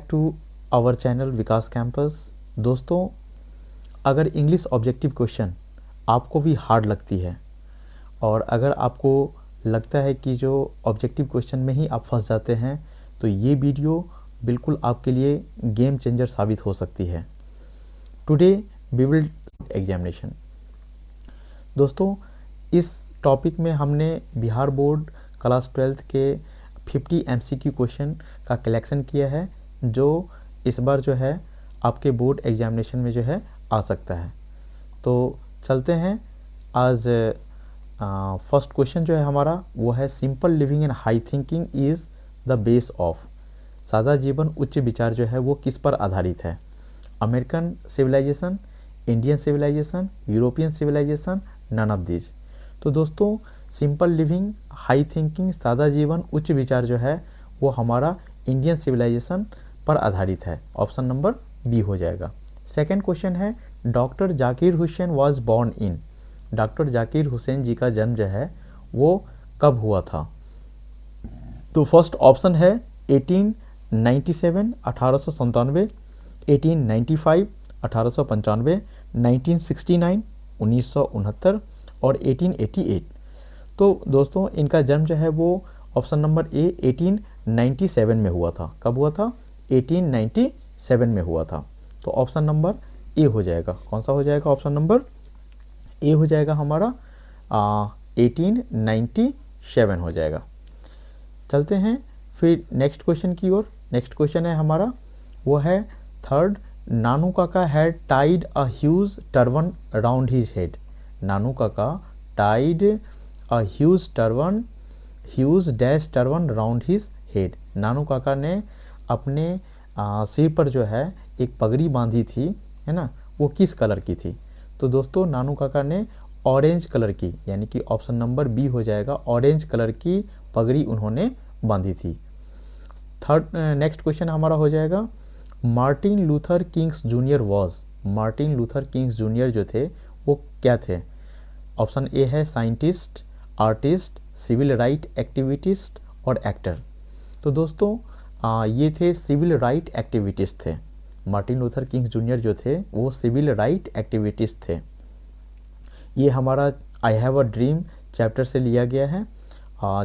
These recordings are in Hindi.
To our channel Vikas campus. दोस्तों, अगर इंग्लिश ऑब्जेक्टिव क्वेश्चन आपको भी हार्ड लगती है और अगर आपको लगता है कि जो ऑब्जेक्टिव क्वेश्चन में ही आप फंस जाते हैं, तो ये वीडियो बिल्कुल आपके लिए गेम चेंजर साबित हो सकती है। Today we will examination. दोस्तों, इस टॉपिक में हमने बिहार बोर्ड क्लास 12th के 50 MCQ क्वेश्चन का कलेक्शन किया है, जो इस बार जो है आपके बोर्ड एग्जामिनेशन में जो है आ सकता है। तो चलते हैं। आज फर्स्ट क्वेश्चन जो है हमारा वो है, simple living and high thinking is the base of. सादा जीवन उच्च विचार जो है वो किस पर आधारित है? American civilization, Indian civilization, European civilization, none of this. तो दोस्तों, सिंपल लिविंग, हाई थिंकिंग, सादा जीवन, उच्च विचार जो है वो हमारा इंडियन सिविलाइजेशन पर आधारित है। ऑप्शन नंबर बी हो जाएगा। सेकंड क्वेश्चन है, doctor Zakir Hussain was born in. Doctor Zakir Hussain ji का जन्म जो है वो कब हुआ था? तो फर्स्ट ऑप्शन है 1897 1897, 1895 1895, 1969 1969 और 1888। तो दोस्तों, इनका जन्म जो है वो ऑप्शन नंबर ए 1897 में हुआ था। कब हुआ था? 1897 में हुआ था। तो ऑप्शन नंबर ए हो जाएगा। कौन सा हो जाएगा? ऑप्शन नंबर ए हो जाएगा हमारा 1897 हो जाएगा। चलते हैं फिर नेक्स्ट क्वेश्चन की ओर। नेक्स्ट क्वेश्चन है हमारा वो है third, Nanu Kaka had tied a huge turban around his head. Nanu Kaka tied a huge dash turban around his head. Nanu Kaka ने अपने सिर पर जो है एक पगड़ी बांधी थी, है ना, वो किस कलर की थी? तो दोस्तों, नानू काका ने ऑरेंज कलर की, यानी कि ऑप्शन नंबर बी हो जाएगा, ऑरेंज कलर की पगड़ी उन्होंने बांधी थी। थर्ड नेक्स्ट क्वेश्चन हमारा हो जाएगा, Martin Luther Kings junior was. Martin Luther Kings junior जो थे वो क्या थे? ऑप्शन ए है साइंटिस्ट, आर्टिस्ट, सिविल राइट एक्टिविटिस्ट और एक्टर। तो दोस्तों, ये थे सिविल राइट एक्टिविटिस्ट थे। मार्टिन लूथर किंग्स जूनियर जो थे वो सिविल राइट एक्टिविटिस्ट थे। ये हमारा आई हैव अ ड्रीम चैप्टर से लिया गया है,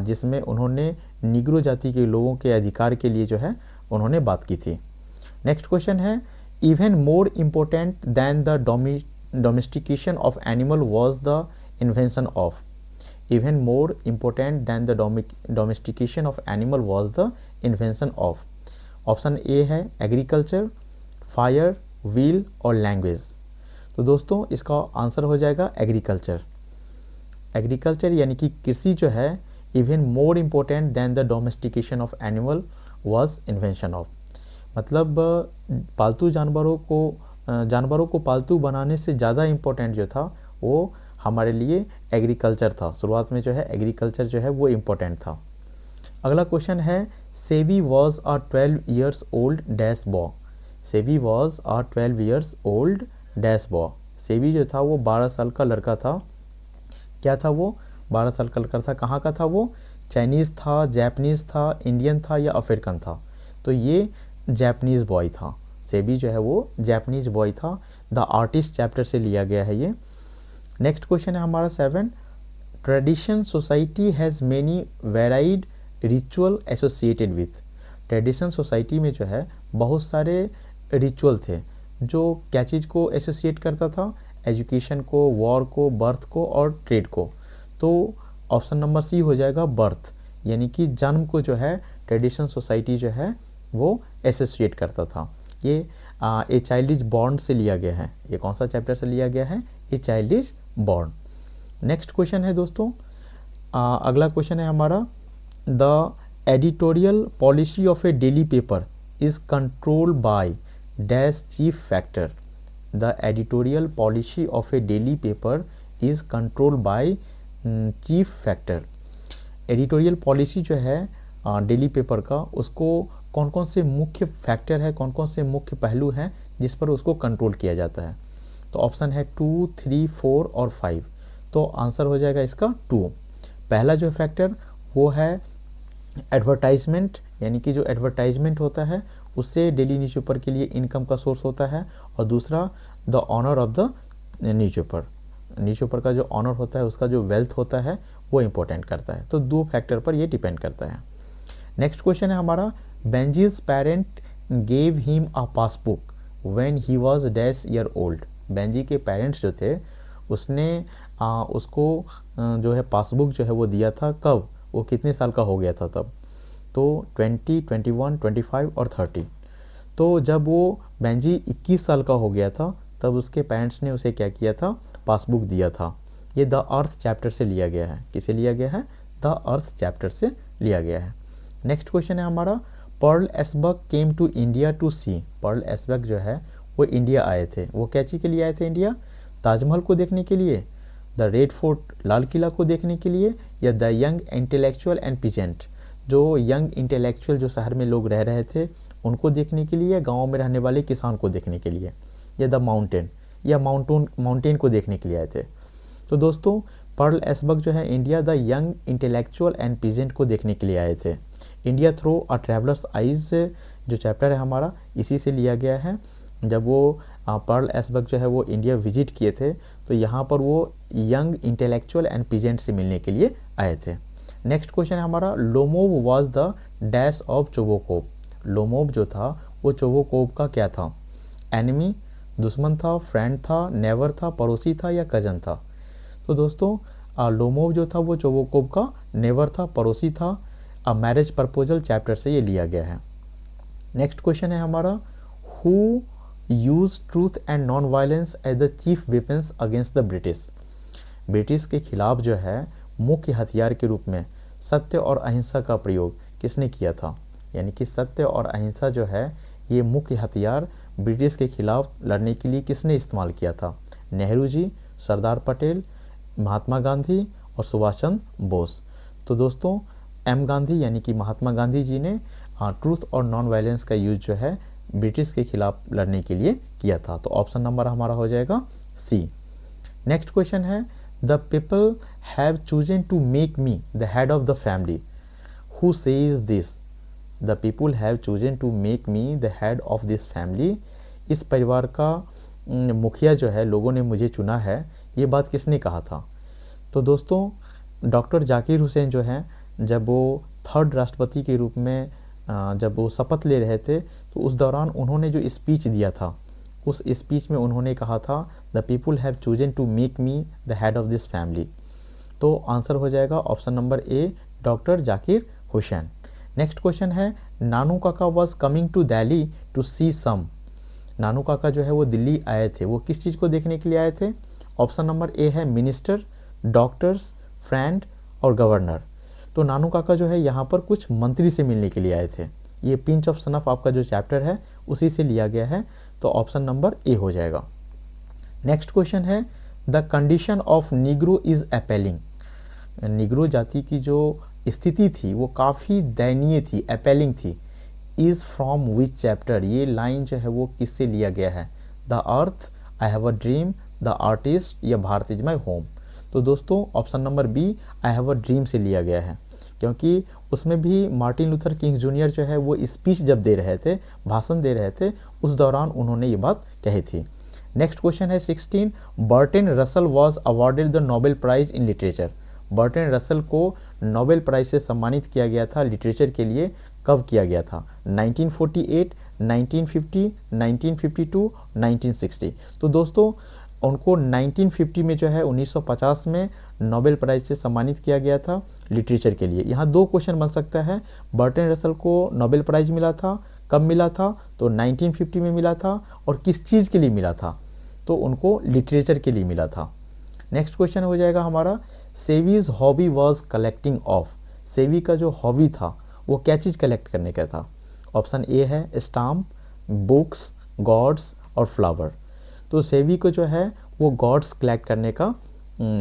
जिसमें उन्होंने निग्रो जाति के लोगों के अधिकार के लिए जो है उन्होंने बात की थी। नेक्स्ट क्वेश्चन है, even more important than the domestication of animal was the invention of. Even more important than the domestication of animal was the invention of. Option A है एग्रीकल्चर, फायर, व्हील और लैंग्वेज। तो दोस्तों, इसका आंसर हो जाएगा एग्रीकल्चर। एग्रीकल्चर यानी कि कृषि जो है, even more important than the domestication of animal was invention of. मतलब पालतू जानवरों को पालतू बनाने से ज़्यादा इम्पोर्टेंट जो था वो हमारे लिए एग्रीकल्चर था। शुरुआत में जो है एग्रीकल्चर जो है वो इम्पोर्टेंट था। अगला क्वेश्चन है, SEBI was a 12 years old dash boy. SEBI was a 12 years old dash boy. SEBI जो था वो 12 साल का लड़का था। क्या था वो? 12 साल का लड़का था। कहाँ का था वो? चाइनीज़ था, जापानीज़ था, इंडियन था या अफ्रीकन था? तो ये जापानीज़ बॉय था। सेबी जो है वो जापानीज़ बॉय था। द आर्टिस्ट चैप्टर से लिया गया है ये। नेक्स्ट क्वेश्चन है हमारा 7, tradition society has many varied ritual associated with. Tradition society में जो है बहुत सारे रिचुअल थे, जो क्या चीज़ को एसोसिएट करता था? एजुकेशन को, वॉर को, बर्थ को और ट्रेड को। तो ऑप्शन नंबर सी हो जाएगा बर्थ, यानी कि जन्म को जो है ट्रेडिशन सोसाइटी जो है वो एसोसिएट करता था। ये ए चाइल्ड इज बॉर्न से लिया गया है। ये कौन सा चैप्टर से लिया गया है? A child is born. Next question है दोस्तों, अगला क्वेश्चन है हमारा, the editorial policy of A daily paper is controlled by dash chief factor. The editorial policy of A daily paper is controlled by chief factor. Editorial policy जो है डेली पेपर का, उसको कौन कौन से मुख्य फैक्टर है, कौन कौन से मुख्य पहलू हैं जिस पर उसको कंट्रोल किया जाता है? तो ऑप्शन है 2, 3, 4 और 5। तो आंसर हो जाएगा इसका 2। पहला जो फैक्टर वो है एडवर्टाइजमेंट, यानी कि जो एडवर्टाइजमेंट होता है उससे डेली न्यूज़पेपर के लिए इनकम का सोर्स होता है, और दूसरा the owner of the newspaper का जो ऑनर होता है, उसका जो वेल्थ होता है वो इम्पोर्टेंट करता है। तो 2 फैक्टर पर ये डिपेंड करता है। नेक्स्ट क्वेश्चन है हमारा, Benji's parent gave him a passbook when he was dash year old. Benji के पेरेंट्स जो थे उसने उसको जो है पासबुक जो है वो दिया था, कब, वो कितने साल का हो गया था तब, तो 20, 21, 25 और 30। तो जब वो बेंजी 21 साल का हो गया था तब उसके पेरेंट्स ने उसे क्या किया था, पासबुक दिया था। ये द अर्थ चैप्टर से लिया गया है। किसे लिया गया है? द अर्थ चैप्टर से लिया गया है। नेक्स्ट क्वेश्चन है हमारा, Pearl S Buck came to India to see. Pearl S Buck जो है वो इंडिया आए थे। वो क्या चीज़ के लिए आए थे इंडिया? ताजमहल को देखने के लिए, the red fort Lal Qila को देखने के लिए, या the young intellectual and peasant, जो यंग इंटेलेक्चुअल जो शहर में लोग रह रहे थे उनको देखने के लिए, गाँव में रहने वाले किसान को देखने के लिए, या द माउंटेन या माउंटेन को देखने के लिए आए थे। तो दोस्तों पर्ल एसबर्ग जो है India the young intellectual and peasant को देखने के लिए आए थे। India through a travellers eyes जो चैप्टर है हमारा इसी से लिया गया है। जब वो पर्ल एसबर्ग जो है वो इंडिया विजिट किए थे तो यहाँ पर वो यंग इंटेलेक्चुअल एंड पीजेंट से मिलने के लिए आए थे। नेक्स्ट क्वेश्चन है हमारा, Lomov was the dash of Chubukov. Lomov जो था वो चोवोकोव का क्या था? एनिमी, दुश्मन था, फ्रेंड था, नेवर था, पड़ोसी था, या कजन था? तो दोस्तों लोमोव जो था वो चोवोकोव का नेवर था, पड़ोसी था। मैरिज प्रपोजल चैप्टर से ये लिया गया है। नेक्स्ट क्वेश्चन है हमारा, who use truth and non violence as the chief weapons against the British. British के खिलाफ जो है मुख्य हथियार के रूप में सत्य और अहिंसा का प्रयोग किसने किया था? यानी कि सत्य और अहिंसा जो है ये मुख्य हथियार ब्रिटिश के खिलाफ लड़ने के लिए किसने इस्तेमाल किया था? नेहरू जी, सरदार पटेल, महात्मा गांधी और सुभाष चंद्र बोस। तो दोस्तों एम गांधी यानी कि महात्मा गांधी जी ने ट्रूथ और नॉन वायलेंस का यूज जो है ब्रिटिश के खिलाफ लड़ने के लिए किया था। तो ऑप्शन नंबर हमारा हो जाएगा सी। नेक्स्ट क्वेश्चन है, the people have chosen to make me the head of the family, who says this. The people have chosen to make me the head of this family. इस परिवार का मुखिया जो है लोगों ने मुझे चुना है, ये बात किसने कहा था? तो दोस्तों डॉक्टर जाकिर हुसैन जो हैं जब वो 3rd राष्ट्रपति के रूप में जब वो शपथ ले रहे थे तो उस दौरान उन्होंने जो स्पीच दिया था उस स्पीच में उन्होंने कहा था the people have chosen to make me the head of this family. तो आंसर हो जाएगा option number A, doctor Zakir Hussain. Next question है, Nanu Kaka was coming to Delhi to see some. Nanu Kaka जो है वो दिल्ली आए थे, वो किस चीज़ को देखने के लिए आए थे? ऑप्शन नंबर ए है मिनिस्टर, डॉक्टर्स, फ्रेंड और गवर्नर। तो नानू काका जो है यहाँ पर कुछ मंत्री से मिलने के लिए आए थे। ये पिंच ऑफ सनफ आपका जो चैप्टर है उसी से लिया गया है, तो ऑप्शन नंबर ए हो जाएगा। नेक्स्ट क्वेश्चन है, the condition of Negro is appalling. Negro जाति की जो स्थिति थी वो काफ़ी दयनीय थी, अपेलिंग थी। इज़ फ्रॉम विच चैप्टर, ये लाइन जो है वो किससे लिया गया है? The earth, I have a dream, the artist या भारत इज माई होम। तो दोस्तों option number B, I have a dream से लिया गया है, क्योंकि उसमें भी मार्टिन लूथर किंग जूनियर जो है वो स्पीच जब दे रहे थे, भाषण दे रहे थे, उस दौरान उन्होंने ये बात कही थी। नेक्स्ट क्वेश्चन है 16, Bertrand Russell was awarded the Nobel prize in literature. Bertrand Russell को नोबेल प्राइज से सम्मानित किया गया था लिटरेचर के लिए, कब किया गया था? 1948, 1950, 1952, 1960। तो दोस्तों उनको 1950 में जो है 1950 में नोबेल प्राइज से सम्मानित किया गया था लिटरेचर के लिए। यहाँ 2 क्वेश्चन बन सकता है, बर्टन रसल को नोबेल प्राइज मिला था, कब मिला था? तो 1950 में मिला था, और किस चीज़ के लिए मिला था? तो उनको लिटरेचर के लिए मिला था। नेक्स्ट क्वेश्चन हो जाएगा हमारा, सेवीज हॉबी वॉज कलेक्टिंग ऑफ। सेवी का जो हॉबी था वो क्या चीज़ कलेक्ट करने का था? ऑप्शन ए है स्टाम्प, बुक्स, गॉड्स और फ्लावर। तो सेवी को जो है वो गॉड्स कलेक्ट करने का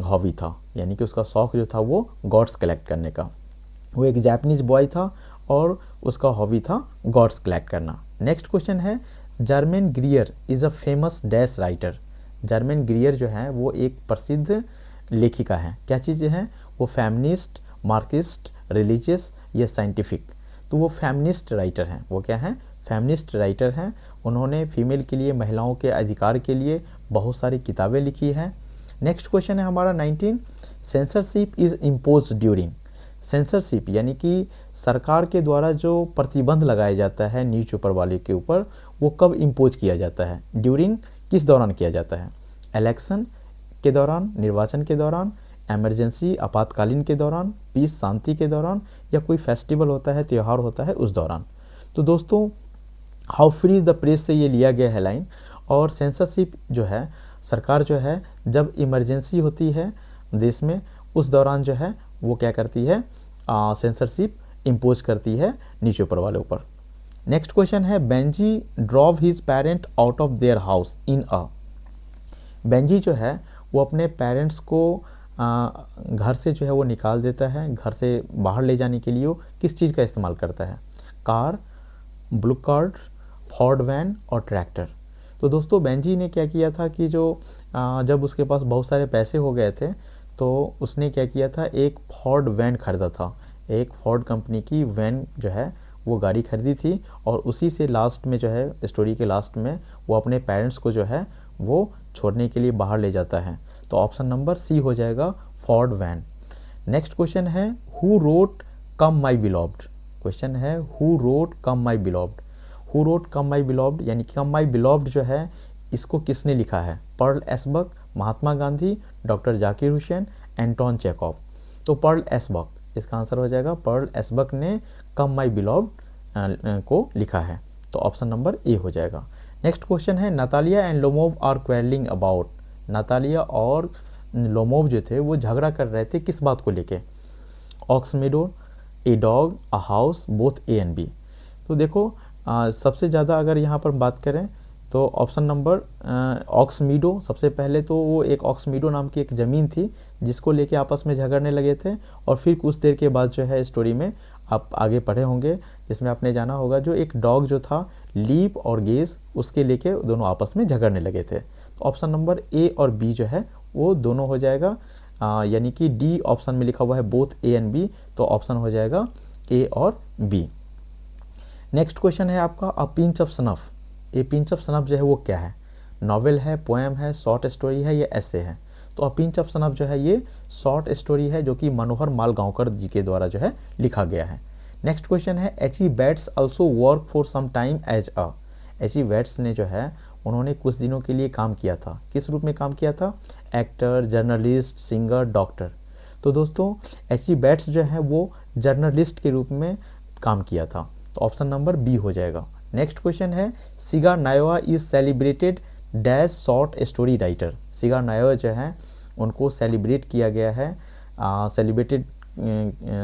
हॉबी था, यानी कि उसका शौक़ जो था वो गॉड्स कलेक्ट करने का। वो एक जापानीज बॉय था और उसका हॉबी था गॉड्स कलेक्ट करना। नेक्स्ट क्वेश्चन है, German ग्रियर is a famous dash writer. German ग्रियर जो है वो एक प्रसिद्ध लेखिका है। क्या चीज़ें हैं वो? फेमिनिस्ट, मार्क्सिस्ट, रिलीजियस या साइंटिफिक। तो वो फेमिनिस्ट राइटर हैं। वो क्या हैं? फेमिनिस्ट राइटर हैं। उन्होंने फीमेल के लिए, महिलाओं के अधिकार के लिए बहुत सारी किताबें लिखी हैं। नेक्स्ट क्वेश्चन है हमारा 19, censorship is impose during. Censorship यानी कि सरकार के द्वारा जो प्रतिबंध लगाया जाता है न्यूज़पेपर वाले के ऊपर, वो कब इम्पोज किया जाता है? ड्यूरिंग किस दौरान किया जाता है? इलेक्शन के दौरान, निर्वाचन के दौरान, एमरजेंसी आपातकालीन के दौरान, पीस शांति के दौरान, या कोई फेस्टिवल होता है, त्यौहार होता है, उस दौरान। तो दोस्तों how free is the press से ये लिया गया है लाइन। और सेंसरशिप जो है, सरकार जो है जब इमरजेंसी होती है देश में, उस दौरान जो है वो क्या करती है? सेंसरशिप इम्पोज करती है न्यूज़पेपर वालों पर। नेक्स्ट क्वेश्चन है, Benji drove his parent out of their house in a. Benji जो है वो अपने पेरेंट्स को घर से जो है वो निकाल देता है। घर से बाहर ले जाने के लिए वो किस चीज़ का इस्तेमाल करता है? Car, blue card, Ford van और ट्रैक्टर। तो दोस्तों बेंजी ने क्या किया था कि जो जब उसके पास बहुत सारे पैसे हो गए थे, तो उसने क्या किया था, एक फॉर्ड वैन खरीदा था। एक फॉर्ड कंपनी की वैन जो है वो गाड़ी खरीदी थी, और उसी से लास्ट में जो है, स्टोरी के लास्ट में, वो अपने पेरेंट्स को जो है वो छोड़ने के लिए बाहर ले जाता है। तो ऑप्शन नंबर सी हो जाएगा, फॉर्ड वैन। नेक्स्ट क्वेश्चन है, who wrote come my beloved. Question है, who wrote come my beloved. Who wrote come my beloved यानी कि कम माई बिलॉव्ड जो है, इसको किसने लिखा है? Pearl S Buck, Mahatma Gandhi, doctor Zakir Hussain, Anton Chekhov. तो पर्ल एसबर्ग इसका आंसर हो जाएगा। पर्ल एसबर्ग ने कम माई बिलॉव्ड को लिखा है। तो ऑप्शन नंबर ए हो जाएगा। नेक्स्ट क्वेश्चन है, Natalia and Lomov are quarrelling about. Natalia और लोमोव जो थे वो झगड़ा कर रहे थे किस बात को लेके? Ox meadow, a dog, a house, both A and B. तो देखो सबसे ज़्यादा अगर यहाँ पर बात करें तो ऑप्शन नंबर ऑक्स मीडो। सबसे पहले तो वो एक ऑक्स मीडो नाम की एक ज़मीन थी जिसको लेके आपस में झगड़ने लगे थे, और फिर कुछ देर के बाद जो है स्टोरी में आप आगे पढ़े होंगे, जिसमें आपने जाना होगा जो एक डॉग जो था, लीप और गेज, उसके लेके दोनों आपस में झगड़ने लगे थे। तो ऑप्शन नंबर ए और बी जो है वो दोनों हो जाएगा, यानी कि डी ऑप्शन में लिखा हुआ है बोथ ए एंड बी, तो ऑप्शन हो जाएगा ए और बी। नेक्स्ट क्वेश्चन है आपका, a pinch of snuff. A pinch of snuff जो है वो क्या है? नॉवेल है, पोएम है, शॉर्ट स्टोरी है, या ऐसे है? तो अ पिंच ऑफ सनफ जो है ये शॉर्ट स्टोरी है, जो कि मनोहर मालगांवकर जी के द्वारा जो है लिखा गया है। नेक्स्ट क्वेश्चन है, H E. Bates also work for some time as a. H E. Bates ने जो है उन्होंने कुछ दिनों के लिए काम किया था। किस रूप में काम किया था? Actor, journalist, singer, doctor. तो दोस्तों एच.ई. बेट्स जो है वो जर्नलिस्ट के रूप में काम किया था। तो ऑप्शन नंबर बी हो जाएगा। नेक्स्ट क्वेश्चन है, सिगा नायोआ is celebrated dash short story writer. सिगा नायोआ जो है उनको सेलिब्रेट किया गया है, सेलिब्रेटेड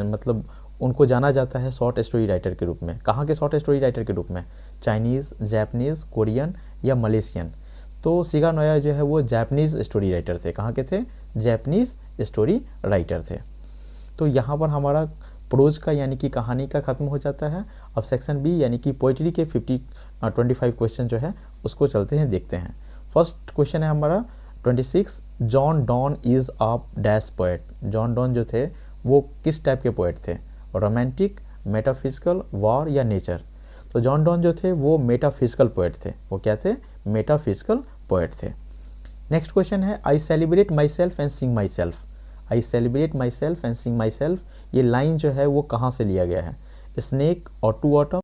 मतलब उनको जाना जाता है शॉर्ट स्टोरी राइटर के रूप में। कहाँ के शॉर्ट स्टोरी राइटर के रूप में? चाइनीज़, जापानीज़, कोरियन या मलेशियन। तो सिगा नायोआ जो है वो जापानीज़ स्टोरी राइटर थे। कहाँ के थे? जापानीज़ स्टोरी राइटर थे। तो यहाँ पर हमारा प्रोज का यानी कि कहानी का खत्म हो जाता है। अब सेक्शन बी यानी कि पोइट्री के 25 क्वेश्चन जो है उसको चलते हैं, देखते हैं। फर्स्ट क्वेश्चन है हमारा 26, John Donne is a dash poet. John Donne जो थे वो किस टाइप के पोएट थे? रोमांटिक, मेटाफिजिकल, वॉर या नेचर? तो जॉन डॉन जो थे वो मेटाफिजिकल पोएट थे। वो क्या थे? मेटाफिजिकल पोएट थे। नेक्स्ट क्वेश्चन है, I celebrate my self and Singh my self. I celebrate my self and Singh my self, ये लाइन जो है वो कहाँ से लिया गया है? स्नेक और टू ऑटम,